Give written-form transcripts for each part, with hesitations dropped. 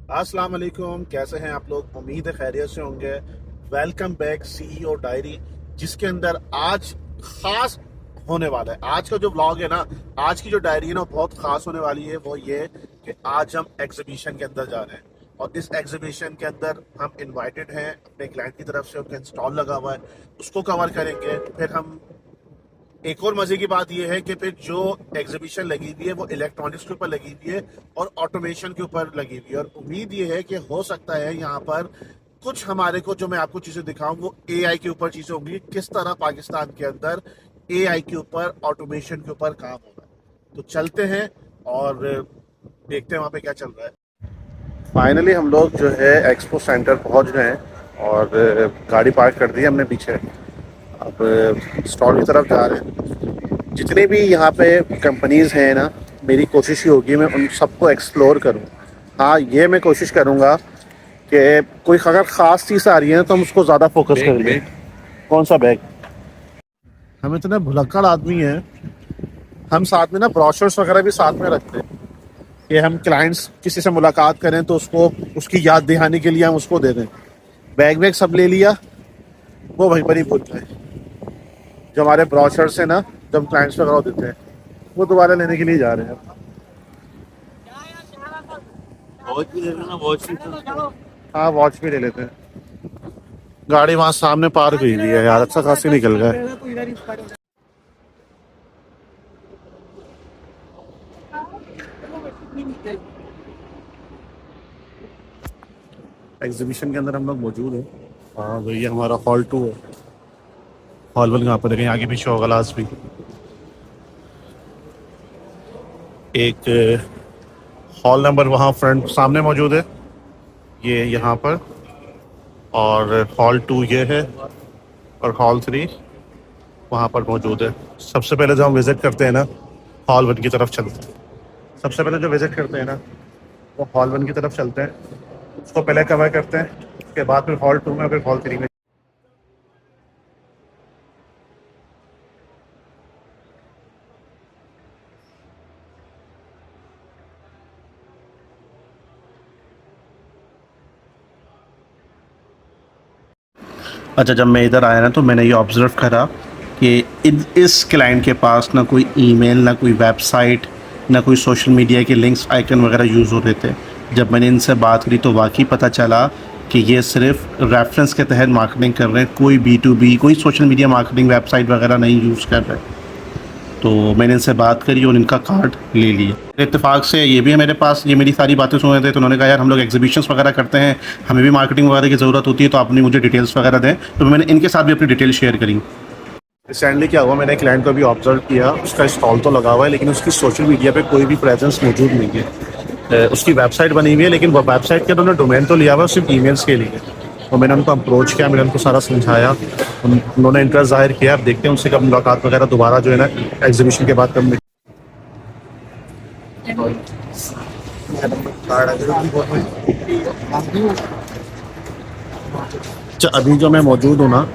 अस्सलाम वालेकुम, कैसे हैं आप लोग? उम्मीद है खैरियत से होंगे। वेलकम बैक सीईओ डायरी, जिसके अंदर आज खास होने वाला है। आज का जो व्लॉग है ना, आज की जो डायरी है ना, बहुत खास होने वाली है। वो ये कि आज हम एग्जीबिशन के अंदर जा रहे हैं और इस एग्जीबिशन के अंदर हम इनवाइटेड हैं अपने क्लाइंट की तरफ से। उनका स्टॉल लगा हुआ है, उसको कवर करेंगे। फिर हम एक और मजे की बात यह है कि फिर जो एग्जीबिशन लगी हुई है वो इलेक्ट्रॉनिक्स के ऊपर लगी हुई है और ऑटोमेशन के ऊपर लगी हुई है। और उम्मीद ये है कि हो सकता है यहाँ पर कुछ हमारे को, जो मैं आपको चीजें दिखाऊं, वो एआई के ऊपर चीजें होंगी। किस तरह पाकिस्तान के अंदर एआई के ऊपर, ऑटोमेशन के ऊपर काम होगा। तो चलते हैं और देखते हैं वहां पे क्या चल रहा है। फाइनली हम लोग जो है एक्सपो सेंटर पहुंच गए हैं और गाड़ी पार्क कर दी है हमने पीछे। अब स्टॉल की तरफ जा रहे हैं। जितने भी यहाँ पे कंपनीज हैं ना, मेरी कोशिश ही होगी मैं उन सबको एक्सप्लोर करूँ। हाँ, ये मैं कोशिश करूँगा कि कोई अगर ख़ास चीज़ आ रही है तो हम उसको ज़्यादा फोकस करेंगे। कौन सा बैग? हम इतने भुलक्कड़ आदमी हैं, हम साथ में ना ब्रोशर्स वगैरह भी साथ में रखते हैं कि हम क्लाइंट्स किसी से मुलाकात करें तो उसको, उसकी याद दिहाने के लिए हम उसको दे दें। बैग वैग सब ले लिया, वो वहीं पर ही भूल गए। जो हमारे ब्रोशर्स हैं ना, जब क्लाइंट्स वगैरह देते हैं, वो दोबारा लेने के लिए जा रहे हैं। वॉच भी ले लेना। वॉच भी तो हाँ, वॉच भी ले लेते हैं। गाड़ी वहाँ सामने पार्क हुई हुई है यार, अच्छा खासी निकल गए। एग्जीबिशन के अंदर हम लोग मौजूद हैं। हाँ तो ये हमारा हॉल 2 है। हॉल 1 कहाँ पर है? आगे पीछे होगा लास्ट भी। एक हॉल नंबर वहाँ फ्रंट सामने मौजूद है, ये यहाँ पर। और हॉल 2 ये है और हॉल 3 वहाँ पर मौजूद है। सबसे पहले जो हम विज़िट करते हैं ना, हॉल 1 की तरफ चलते हैं। सबसे पहले जो विज़िट करते हैं ना, वो हॉल 1 की तरफ चलते हैं। उसको पहले कवर करते हैं, उसके बाद फिर हॉल 2 में, फिर हॉल 3 में। अच्छा, जब मैं इधर आया ना तो मैंने ये ऑब्ज़र्व करा कि इस क्लाइंट के पास ना कोई ईमेल, ना कोई वेबसाइट, ना कोई सोशल मीडिया के लिंक्स, आइकन वगैरह यूज़ होते थे। जब मैंने इनसे बात करी तो वाकई पता चला कि ये सिर्फ रेफरेंस के तहत मार्केटिंग कर रहे हैं, कोई B2B, कोई सोशल मीडिया मार्केटिंग वेबसाइट वगैरह नहीं यूज़ कर रहे। तो मैंने इनसे बात करी और इनका कार्ड ले लिया। इत्तेफाक से ये भी है मेरे पास, ये मेरी सारी बातें सुन रहे थे। तो उन्होंने कहा यार हम लोग एग्जीबिशंस वगैरह करते हैं, हमें भी मार्केटिंग वगैरह की ज़रूरत होती है, तो आपने मुझे डिटेल्स वगैरह दें। तो मैंने इनके साथ भी अपनी डिटेल शेयर करी। रिसेंटली क्या हुआ, मैंने एक क्लाइंट को भी ऑब्जर्व किया, उसका स्टॉल तो लगा हुआ है लेकिन उसकी सोशल मीडिया पे कोई भी प्रेजेंस मौजूद नहीं है। उसकी वेबसाइट बनी हुई है लेकिन वो वेबसाइट के उन्होंने डोमेन तो लिया हुआ है सिर्फ ईमेल्स के लिए। तो मैंने उनको अप्रोच किया, मैंने उनको सारा समझाया, उन्होंने इंटरेस्ट जाहिर किया। अब देखते हैं उनसे कब मुलाकात वगैरह दोबारा जो है ना एग्जीबिशन के बाद कब। अच्छा, अभी जो मैं मौजूद हूँ ना,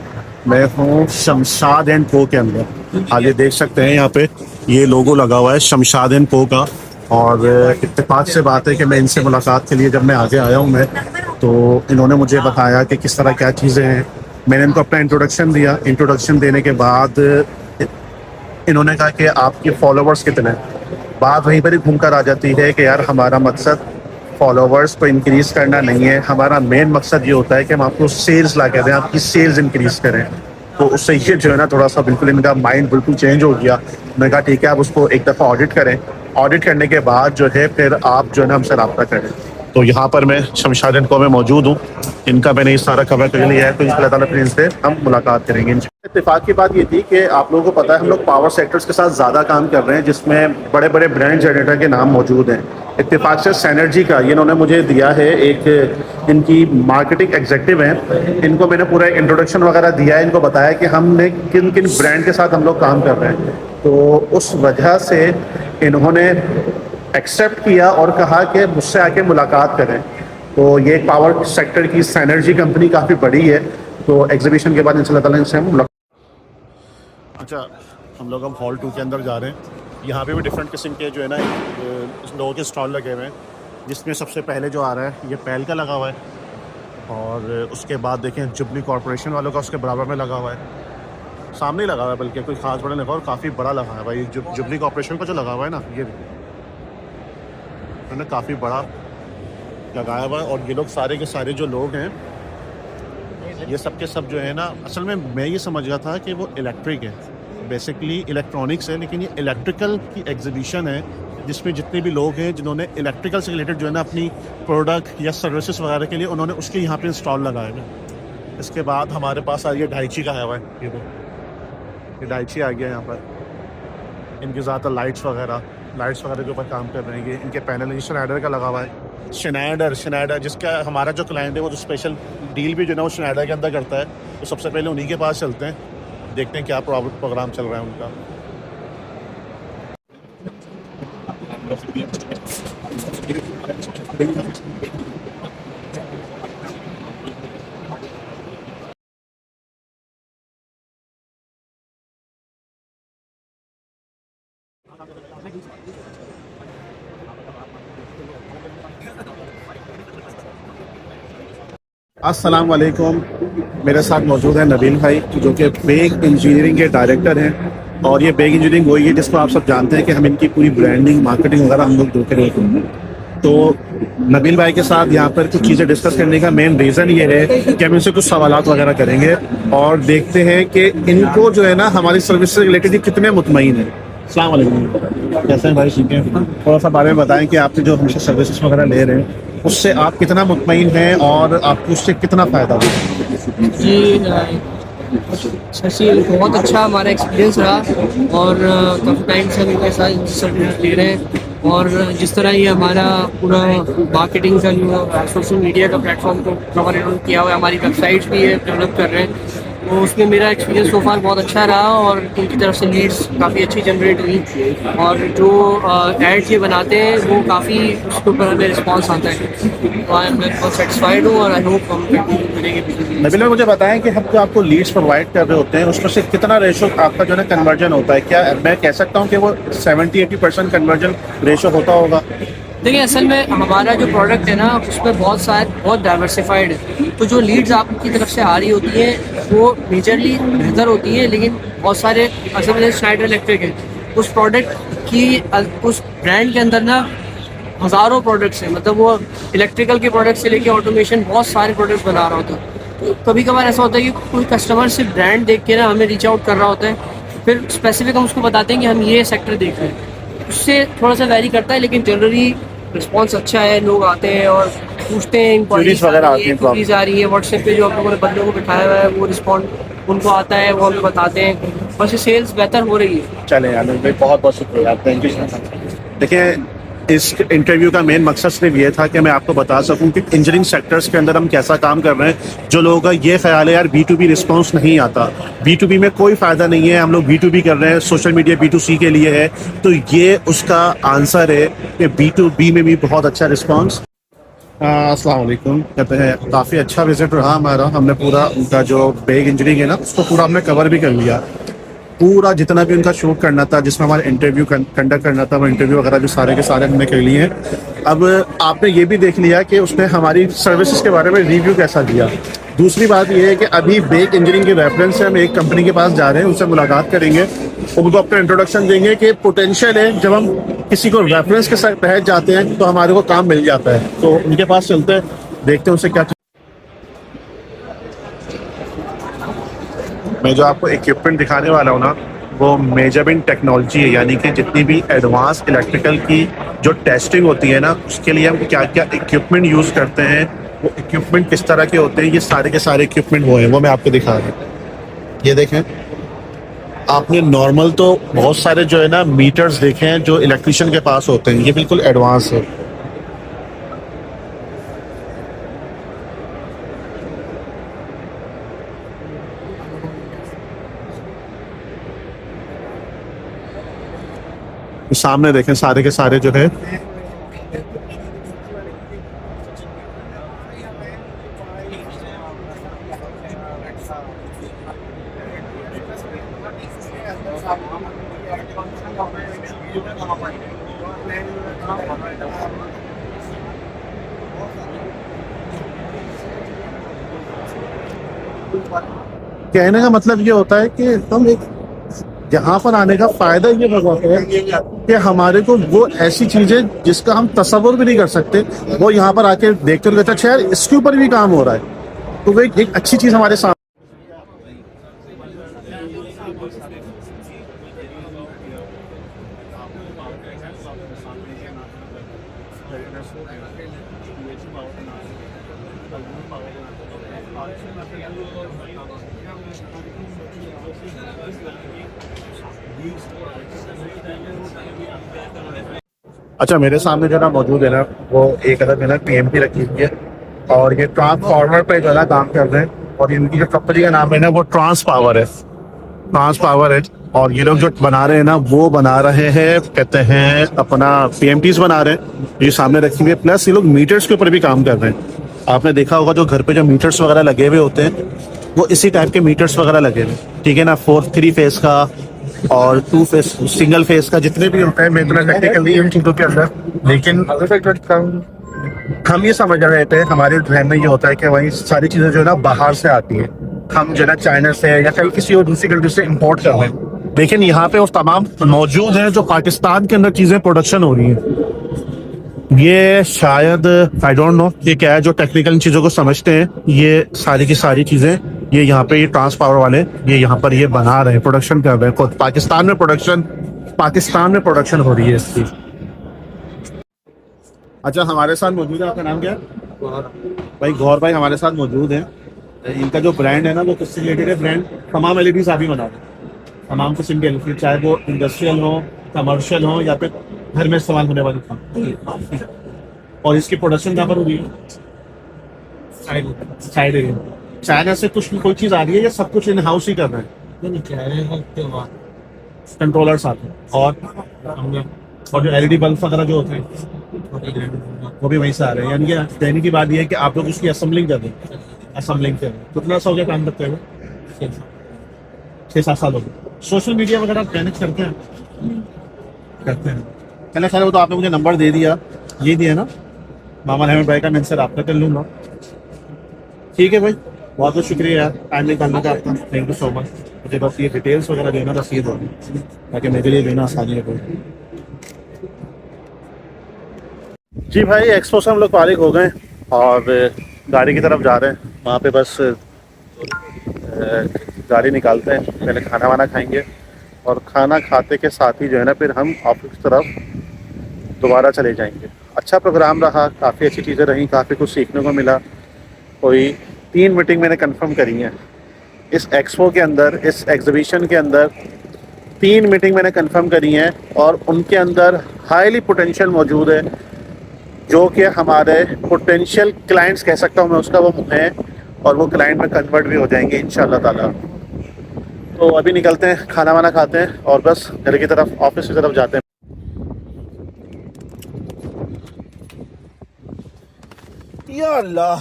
मैं हूँ शमशाद एंड को के अंदर। आगे देख सकते हैं यहाँ पे ये लोगो लगा हुआ है शमशाद एंड को का। और इत्तेफाक से बात है कि मैं इनसे मुलाकात के लिए जब मैं आगे आया हूँ मैं, तो इन्होंने मुझे बताया कि किस तरह क्या चीज़ें हैं। मैंने इनको अपना इंट्रोडक्शन दिया। इंट्रोडक्शन देने के बाद इन्होंने कहा कि आपके फॉलोवर्स कितने हैं। बात वहीं पर ही घूम कर आ जाती है कि यार हमारा मकसद फॉलोवर्स को इंक्रीज़ करना नहीं है, हमारा मेन मकसद ये होता है कि हम आपको सेल्स ला के दें, आपकी सेल्स इंक्रीज़ करें। तो उससे ये जो है ना, थोड़ा सा बिल्कुल इनका माइंड बिल्कुल चेंज हो गया। मैंने कहा ठीक है, आप उसको एक दफ़ा ऑडिट करें। ऑडिट करने के बाद जो है फिर आप जो है ना हमसे रब्ता करें। तो यहाँ पर मैं शमशाद एंड को में मौजूद हूँ। इनका मैंने ये सारा कवर कर लिया है, तो अल्लाह ताला फिर इनसे हम मुलाकात करेंगे। इत्तेफाक की बात ये थी कि आप लोगों को पता है हम लोग पावर सेक्टर्स के साथ ज़्यादा काम कर रहे हैं, जिसमें बड़े बड़े ब्रांड जनरेटर के नाम मौजूद हैं। इत्तेफाक से सैनर्जी का ये इन्होंने मुझे दिया है, एक इनकी मार्केटिंग एग्जेक्टिव हैं। इनको मैंने पूरा इंट्रोडक्शन वगैरह दिया है, इनको बताया कि हमने किन किन ब्रांड के साथ हम लोग काम कर रहे हैं। तो उस वजह से इन्होंने एक्सेप्ट किया और कहा कि मुझसे आके मुलाकात करें। तो ये पावर सेक्टर की सैनर्जी कंपनी काफ़ी बड़ी है। तो एग्जीबिशन के बाद इंशाल्लाह ताला इनसे हम। अच्छा, हम हॉल 2 के अंदर जा रहे हैं। यहाँ पे भी डिफरेंट किस्म के जो है ना लोगों के स्टॉल लगे हुए हैं। जिसमें सबसे पहले जो आ रहा है ये पैल का लगा हुआ है, और उसके बाद देखें जुबली कॉरपोरेशन वालों का उसके बराबर में लगा हुआ है, सामने ही लगा हुआ है, बल्कि कोई खास बड़ा लगा और काफ़ी बड़ा लगा है भाई। जुबली कॉरपोरेशन का जो लगा हुआ है ना, ये उन्होंने काफ़ी बड़ा लगाया हुआ है। और ये लोग सारे के सारे जो लोग हैं, ये सब के सब जो है ना, असल में मैं ये समझ रहा था कि वो इलेक्ट्रिक है, बेसिकली इलेक्ट्रॉनिक्स है, लेकिन ये इलेक्ट्रिकल की एग्जीबिशन है जिसमें जितने भी लोग हैं जिन्होंने इलेक्ट्रिकल से रिलेटेड जो है ना अपनी प्रोडक्ट या सर्विसेज वगैरह के लिए उन्होंने उसके यहाँ पे इंस्टॉल लगाए हैं। इसके बाद हमारे पास आ रही है डाइची का है हुआ है, ये डाइची आ गया यहाँ पर। इनकी ज़्यादातर लाइट्स वगैरह के ऊपर काम कर रहे हैं। ये इनके पैनल शनाइडर का लगा हुआ है, शनाइडर जिसका हमारा जो क्लाइंट है वो जो स्पेशल डील भी जो है ना वो शनाइडर के अंदर करता है। तो सबसे पहले उन्हीं के पास चलते हैं, देखते हैं क्या प्रोग्राम चल रहा है उनका। अस्सलाम वालेकुम, मेरे साथ मौजूद है नबील भाई जो कि बेग इंजीनियरिंग के डायरेक्टर हैं। और ये बेग इंजीनियरिंग वही है जिसको आप सब जानते हैं कि हम इनकी पूरी ब्रांडिंग मार्केटिंग वगैरह हम लोग देते रहते हैं। तो नबील भाई के साथ यहाँ पर कुछ चीज़ें डिस्कस करने का मेन रीज़न ये है कि हम इनसे कुछ सवालात वगैरह करेंगे और देखते हैं कि इनको जो है ना हमारी सर्विस से रिलेटेड कितने मुतमईन है। अस्सलाम वालेकुम, कैसे हैं भाई? ठीक है। थोड़ा सा बारे में बताएं कि आपने जो हमसे सर्विसेज वगैरह ले रहे हैं उससे आप कितना मुतमईन हैं और आपको उससे कितना फ़ायदा हुआ? जी शशि, बहुत अच्छा हमारा एक्सपीरियंस रहा और काफ़ी टाइम से हम इनके साथ सर्विस ले रहे हैं। और जिस तरह ये हमारा पूरा मार्केटिंग का जो सोशल मीडिया का प्लेटफॉर्म को कवर इन्होंने किया हुआ है, हमारी वेबसाइट्स भी ये डेवलप कर रहे हैं, तो उसमें मेरा एक्सपीरियंस सो फार बहुत अच्छा रहा और इनकी तरफ से लीड्स काफ़ी अच्छी जनरेट हुई। और जो एड्स ये बनाते हैं वो काफ़ी उसके ऊपर हमें रिस्पॉन्स आता है, तो आई एम बहुत सेटिस्फाइड हूँ और आई होप हम मिलेंगे। नबील भाई मुझे बताएं कि हम जो आपको लीड्स प्रोवाइड कर रहे होते हैं उसमें से कितना रेशो आपका जो है ना कन्वर्जन होता है? क्या मैं कह सकता हूँ कि वो 70-80% कन्वर्जन रेशो होता होगा? देखिए, असल में हमारा जो प्रोडक्ट है ना उसमें बहुत डाइवर्सिफाइड है, तो जो लीड्स आपकी तरफ से आ रही होती है वो मेजरली बेहतर होती है। लेकिन बहुत सारे असल में स्नाइडर इलेक्ट्रिक है, उस प्रोडक्ट की उस ब्रांड के अंदर ना हज़ारों प्रोडक्ट्स हैं, मतलब वो इलेक्ट्रिकल के प्रोडक्ट से लेके ऑटोमेशन बहुत सारे प्रोडक्ट्स बना रहा होता है। तो कभी कभार ऐसा होता है कि कोई कस्टमर सिर्फ ब्रांड देख के ना हमें रीच आउट कर रहा होता है, फिर स्पेसिफिक हम उसको बताते हैं कि हम ये सेक्टर देख रहे हैं, उससे थोड़ा सा वैरी करता है। लेकिन जनरली रिस्पॉन्स अच्छा है, लोग आते हैं और पूछते हैं, इंक्वायरीज आ रही है व्हाट्सएप पे जो आप लोगों ने बंदों को बिठाया हुआ है वो रिस्पॉन्ड उनको आता है, वो हमें बताते हैं, बस सेल्स बेहतर हो रही है। चलें आनंद भाई, बहुत बहुत शुक्रिया, थैंक यू। देखिए, इस इंटरव्यू का मेन मकसद सिर्फ ये था कि मैं आपको बता सकूं कि इंजीनियरिंग सेक्टर्स के अंदर हम कैसा काम कर रहे हैं। जो लोगों का ये ख्याल है यार B2B रिस्पांस नहीं आता, B2B में कोई फ़ायदा नहीं है, हम लोग B2B कर रहे हैं, सोशल मीडिया B2C के लिए है, तो ये उसका आंसर है कि B2B में भी बहुत अच्छा रिस्पांस। अस्सलाम वालेकुम, कहते हैं काफ़ी अच्छा विजिट रहा हमारा। हमने पूरा उनका जो बेग इंजीनियरिंग है ना उसको पूरा हमने कवर भी कर लिया, पूरा जितना भी उनका शूट करना था, जिसमें हमारा इंटरव्यू कंडक्ट करना था, वो इंटरव्यू वगैरह भी सारे के सारे हमने कर लिए हैं। अब आपने ये भी देख लिया कि उसने हमारी सर्विसेज के बारे में रिव्यू कैसा दिया। दूसरी बात ये है कि अभी बेग इंजीनियरिंग के रेफरेंस से हम एक कंपनी के पास जा रहे हैं, उनसे मुलाकात करेंगे, उनको अपना इंट्रोडक्शन देंगे कि पोटेंशियल है, जब हम किसी को रेफरेंस के साथ तहत जाते हैं तो हमारे को काम मिल जाता है। तो उनके पास चलते हैं, देखते हैं उनसे क्या। मैं जो आपको इक्विपमेंट दिखाने वाला हूँ ना वो मेजरमेंट टेक्नोलॉजी है, यानी कि जितनी भी एडवांस इलेक्ट्रिकल की जो टेस्टिंग होती है ना उसके लिए हम क्या क्या इक्विपमेंट यूज़ करते हैं, वो इक्विपमेंट किस तरह के होते हैं, ये सारे के सारे इक्विपमेंट वो हैं, वो मैं आपको दिखा रहा हूँ। ये देखें, आपने नॉर्मल तो बहुत सारे जो है ना मीटर्स देखे हैं जो इलेक्ट्रिशियन के पास होते हैं, ये बिल्कुल एडवांस है। सामने देखें, सारे के सारे जो है कहने का मतलब ये होता है कि हम एक यहाँ पर आने का फायदा ये बताते हैं कि हमारे को वो ऐसी चीजें जिसका हम तसव्वुर भी नहीं कर सकते, वो यहाँ पर आके देखते हुए कहते हैं, अच्छा यार इसके ऊपर भी काम हो रहा है, तो वो एक अच्छी चीज हमारे सामने। अच्छा, मेरे सामने जो ना मौजूद है ना, वो एक अदर में ना PMP रखी हुई है और ये ट्रांसफार्मर पे जो है काम कर रहे हैं, और इनकी जो कंपनी का नाम है ना वो ट्रांस पावर है, ट्रांस पावर है। और ये लोग जो बना रहे हैं ना वो बना रहे हैं, कहते हैं अपना PMTs बना रहे हैं, ये सामने रखी हुई है। प्लस ये लोग मीटर्स के ऊपर भी काम कर रहे हैं। आपने देखा होगा जो घर पे जो मीटर्स वगैरह लगे हुए होते हैं, वो इसी टाइप के मीटर्स वगैरह लगे हुए, ठीक है ना, 3 फेस का और 2 फेस, सिंगल फेस का, जितने भी होते हैं मेरे टेक्निकली इन चीजों के अंदर। लेकिन हम ये समझ रहे थे, हमारे ध्यान में ये होता है कि वही सारी चीजें जो है ना बाहर से आती है, हम जो है ना चाइना से या कहीं किसी और दूसरी कंट्री से इंपोर्ट कर रहे हैं। लेकिन यहाँ पे वो तमाम मौजूद हैं जो पाकिस्तान के अंदर चीजें प्रोडक्शन हो रही हैं। ये शायद आई डोंट नो ये क्या है, जो टेक्निकल चीजों को समझते हैं, ये सारी की सारी चीजें ये यहाँ पे ये ट्रांस पावर वाले ये यहाँ पर ये बना रहे हैं, प्रोडक्शन कर रहे हैं खुद। पाकिस्तान में प्रोडक्शन हो रही है इसकी। अच्छा, हमारे साथ मौजूद है, आपका नाम क्या है? भाई गौर भाई हमारे साथ मौजूद है। इनका जो ब्रांड है ना वो किससे रिलेटेड है? ब्रांड तमाम LEDs आप ही बना रहे हैं, तमाम किस्म के LED, चाहे वो इंडस्ट्रियल हो, कमर्शियल हो, या फिर घर में इस्तेमाल होने वाली काम। और इसकी प्रोडक्शन कहाँ पर हो रही है? Side area. चाइना से कुछ कोई चीज़ आ रही है या सब कुछ इन हाउस ही कर रहे हैं? कंट्रोलर्स आते हैं और जो LED बल्ब वगैरह जो होते हैं वो भी वहीं से आ रहे हैं। यानी कि कहने की बात यह है कि आप लोग उसकी असेंबलिंग कर रहे हैं, असेंबलिंग कर रहे हैं। कितना सा हो गया काम करते हुए? 6-7 साल हो गए। सोशल मीडिया वगैरह मैनेज करते हैं? करते हैं। पहले खैर वो तो आपने मुझे नंबर दे दिया, ये दिया ना मामा अहमद भाई का, मैं इनसे रब्ता कर लूँगा। ठीक है भाई, बहुत बहुत शुक्रिया यार टाइम निकालने का आपका, थैंक यू सो मच। मुझे बस ये डिटेल्स वगैरह देना रसीद हो ताकि मेरे लिए देना आसानी है। जी भाई, एक्सपो से हम लोग फारिग हो गए और गाड़ी की तरफ जा रहे हैं। वहाँ पे बस गाड़ी निकालते हैं, पहले खाना वाना खाएंगे और खाना खाते के साथ ही जो है ना फिर हम ऑफिस की तरफ दोबारा चले जाएंगे। अच्छा प्रोग्राम रहा, काफ़ी अच्छी चीज़ें रहीं, काफ़ी कुछ सीखने को मिला। कोई 3 मीटिंग मैंने कंफर्म करी हैं इस एक्सपो के अंदर, इस एग्जीबिशन के अंदर 3 मीटिंग मैंने कंफर्म करी हैं और उनके अंदर हाईली पोटेंशियल मौजूद है, जो कि हमारे पोटेंशियल क्लाइंट्स कह सकता हूँ मैं उसका, वो है और वो क्लाइंट में कन्वर्ट भी हो जाएंगे इंशाल्लाह ताला। तो अभी निकलते हैं, खाना वाना खाते हैं और बस घर की तरफ, ऑफिस की तरफ जाते हैं। या अल्लाह,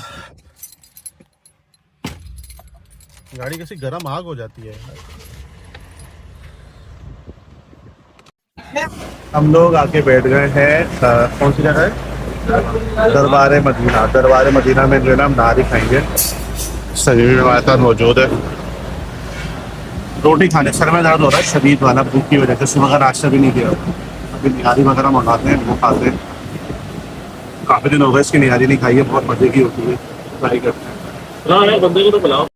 गाड़ी कैसी गर्म आग हो जाती है। हम लोग आके बैठ गए हैं, कौन सी जगह है? दरबार मदीना। दरबार मदीना में जो है ना हम नारी खाएंगे। सभी में हमारे साथ मौजूद है। रोटी खाने, सर में दर्द हो रहा है शदीद वाला, भूख की वजह से। सुबह का नाश्ता भी नहीं किया, अभी निहारी वगैरह मंगाते हैं, वो खाते हैं। काफ़ी दिन हो गए इसकी निहारी नहीं खाई है, बहुत मजे की होती है, ट्राई करते हैं। बंदे को तो बुलाओ।